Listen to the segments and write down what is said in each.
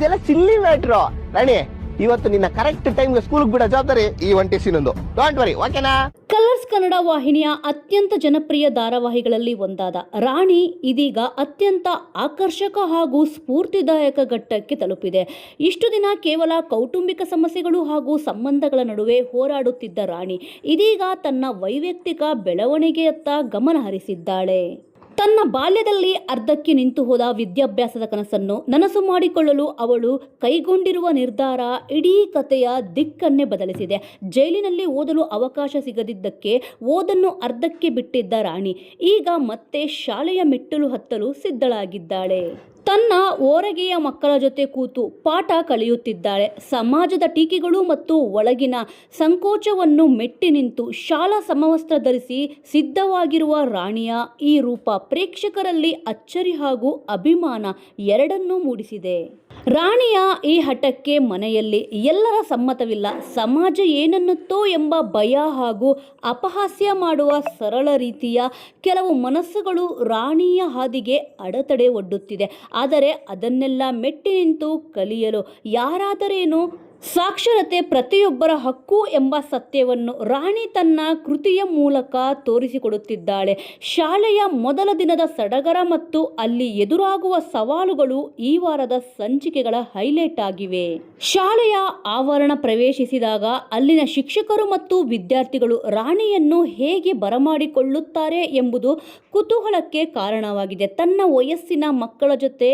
ಇದೆಲ್ಲ chilli matter. ರಾಣಿ, ಇವತ್ತು ನಿನ್ನ ಕರೆಕ್ಟ್ ಟೈಮ್ಗೆ ಸ್ಕೂಲ್ಗೆ ಬಿಡೋ ಜವಾಬ್ದಾರಿ ಈ ಒಂಟಿ ಸೀನೊಂದು. ಡೋಂಟ್ ವರಿ, ಓಕೆನಾ? ಕಲರ್ಸ್ ಕನ್ನಡ ವಾಹಿನಿಯ ಅತ್ಯಂತ ಜನಪ್ರಿಯ ಧಾರಾವಾಹಿಗಳಲ್ಲಿ ಒಂದಾದ ರಾಣಿ ಇದೀಗ ಅತ್ಯಂತ ಆಕರ್ಷಕ ಹಾಗೂ ಸ್ಫೂರ್ತಿದಾಯಕ ಘಟ್ಟಕ್ಕೆ ತಲುಪಿದೆ. ಇಷ್ಟು ದಿನ ಕೇವಲ ಕೌಟುಂಬಿಕ ಸಮಸ್ಯೆಗಳು ಹಾಗೂ ಸಂಬಂಧಗಳ ನಡುವೆ ಹೋರಾಡುತ್ತಿದ್ದ ರಾಣಿ ಇದೀಗ ತನ್ನ ವೈಯಕ್ತಿಕ ಬೆಳವಣಿಗೆಯತ್ತ ಗಮನ ಹರಿಸಿದ್ದಾಳೆ. ತನ್ನ ಬಾಲ್ಯದಲ್ಲಿ ಅರ್ಧಕ್ಕೆ ನಿಂತು ಹೋದ ವಿದ್ಯಾಭ್ಯಾಸದ ಕನಸನ್ನು ನನಸು ಮಾಡಿಕೊಳ್ಳಲು ಅವಳು ಕೈಗೊಂಡಿರುವ ನಿರ್ಧಾರ ಇಡೀ ಕಥೆಯ ದಿಕ್ಕನ್ನೇ ಬದಲಿಸಿದೆ. ಜೈಲಿನಲ್ಲಿ ಓದಲು ಅವಕಾಶ ಸಿಗದಿದ್ದಕ್ಕೆ ಓದನ್ನು ಅರ್ಧಕ್ಕೆ ಬಿಟ್ಟಿದ್ದ ರಾಣಿ ಈಗ ಮತ್ತೆ ಶಾಲೆಯ ಮೆಟ್ಟಿಲು ಹತ್ತಲು ಸಿದ್ಧಳಾಗಿದ್ದಾಳೆ. ತನ್ನ ಓರಗೆಯ ಮಕ್ಕಳ ಜೊತೆ ಕೂತು ಪಾಠ ಕಲಿಯುತ್ತಿದ್ದಾಳೆ. ಸಮಾಜದ ಟೀಕೆಗಳು ಮತ್ತು ಒಳಗಿನ ಸಂಕೋಚವನ್ನು ಮೆಟ್ಟಿ ನಿಂತು ಶಾಲಾ ಸಮವಸ್ತ್ರ ಧರಿಸಿ ಸಿದ್ಧವಾಗಿರುವ ರಾಣಿಯ ಈ ರೂಪ ಪ್ರೇಕ್ಷಕರಲ್ಲಿ ಅಚ್ಚರಿ ಹಾಗೂ ಅಭಿಮಾನ ಎರಡನ್ನೂ ಮೂಡಿಸಿದೆ. ರಾಣಿಯ ಈ ಹಠಕ್ಕೆ ಮನೆಯಲ್ಲಿ ಎಲ್ಲರ ಸಮ್ಮತವಿಲ್ಲ. ಸಮಾಜ ಏನನ್ನುತ್ತೋ ಎಂಬ ಭಯ ಹಾಗೂ ಅಪಹಾಸ್ಯ ಮಾಡುವ ಸರಳ ರೀತಿಯ ಕೆಲವು ಮನಸ್ಸುಗಳು ರಾಣಿಯ ಹಾದಿಗೆ ಅಡೆತಡೆ ಒಡ್ಡುತ್ತಿದೆ. ಆದರೆ ಅದನ್ನೆಲ್ಲ ಮೆಟ್ಟಿ ನಿಂತು ಕಲಿಯಲು ಯಾರಾದರೇನು? ಸಾಕ್ಷರತೆ ಪ್ರತಿಯೊಬ್ಬರ ಹಕ್ಕು ಎಂಬ ಸತ್ಯವನ್ನು ರಾಣಿ ತನ್ನ ಕೃತಿಯ ಮೂಲಕ ತೋರಿಸಿಕೊಡುತ್ತಿದ್ದಾಳೆ. ಶಾಲೆಯ ಮೊದಲ ದಿನದ ಸಡಗರ ಮತ್ತು ಅಲ್ಲಿ ಎದುರಾಗುವ ಸವಾಲುಗಳು ಈ ವಾರದ ಸಂಚಿಕೆಗಳ ಹೈಲೈಟ್ ಆಗಿವೆ. ಶಾಲೆಯ ಆವರಣ ಪ್ರವೇಶಿಸಿದಾಗ ಅಲ್ಲಿನ ಶಿಕ್ಷಕರು ಮತ್ತು ವಿದ್ಯಾರ್ಥಿಗಳು ರಾಣಿಯನ್ನು ಹೇಗೆ ಬರಮಾಡಿಕೊಳ್ಳುತ್ತಾರೆ ಎಂಬುದು ಕುತೂಹಲಕ್ಕೆ ಕಾರಣವಾಗಿದೆ. ತನ್ನ ವಯಸ್ಸಿನ ಮಕ್ಕಳ ಜೊತೆ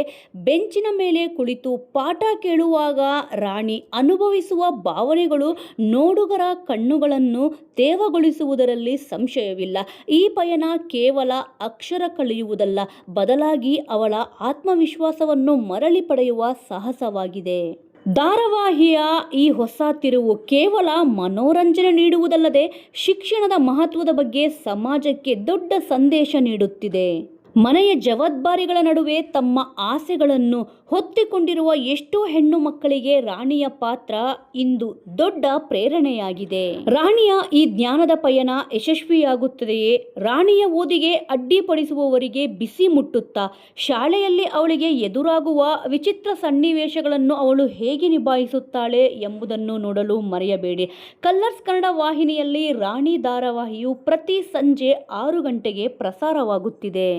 ಬೆಂಚಿನ ಮೇಲೆ ಕುಳಿತು ಪಾಠ ಕೇಳುವಾಗ ರಾಣಿ ಅನುಭವಿಸುವ ಭಾವನೆಗಳು ನೋಡುಗರ ಕಣ್ಣುಗಳನ್ನು ತೇವಗೊಳಿಸುವುದರಲ್ಲಿ ಸಂಶಯವಿಲ್ಲ. ಈ ಪಯಣ ಕೇವಲ ಅಕ್ಷರ ಕಲಿಯುವುದಲ್ಲ, ಬದಲಾಗಿ ಅವಳ ಆತ್ಮವಿಶ್ವಾಸವನ್ನು ಮರಳಿ ಪಡೆಯುವ ಸಾಹಸವಾಗಿದೆ. ಧಾರಾವಾಹಿಯ ಈ ಹೊಸ ತಿರುವು ಕೇವಲ ಮನೋರಂಜನೆ ನೀಡುವುದಲ್ಲದೆ ಶಿಕ್ಷಣದ ಮಹತ್ವದ ಬಗ್ಗೆ ಸಮಾಜಕ್ಕೆ ದೊಡ್ಡ ಸಂದೇಶ ನೀಡುತ್ತಿದೆ. ಮನೆಯ ಜವಾಬ್ದಾರಿಗಳ ನಡುವೆ ತಮ್ಮ ಆಸೆಗಳನ್ನು ಹೊತ್ತಿಕೊಂಡಿರುವ ಎಷ್ಟೋ ಹೆಣ್ಣು ಮಕ್ಕಳಿಗೆ ರಾಣಿಯ ಪಾತ್ರ ಇಂದು ದೊಡ್ಡ ಪ್ರೇರಣೆಯಾಗಿದೆ. ರಾಣಿಯ ಈ ಜ್ಞಾನದ ಪಯಣ ಯಶಸ್ವಿಯಾಗುತ್ತದೆಯೇ? ರಾಣಿಯ ಓದಿಗೆ ಅಡ್ಡಿಪಡಿಸುವವರಿಗೆ ಬಿಸಿ ಮುಟ್ಟುತ್ತಾ? ಶಾಲೆಯಲ್ಲಿ ಅವಳಿಗೆ ಎದುರಾಗುವ ವಿಚಿತ್ರ ಸನ್ನಿವೇಶಗಳನ್ನು ಅವಳು ಹೇಗೆ ನಿಭಾಯಿಸುತ್ತಾಳೆ ಎಂಬುದನ್ನು ನೋಡಲು ಮರೆಯಬೇಡಿ. ಕಲರ್ಸ್ ಕನ್ನಡ ವಾಹಿನಿಯಲ್ಲಿ ರಾಣಿ ಧಾರಾವಾಹಿಯು ಪ್ರತಿ ಸಂಜೆ 6 ಗಂಟೆಗೆ ಪ್ರಸಾರವಾಗುತ್ತಿದೆ.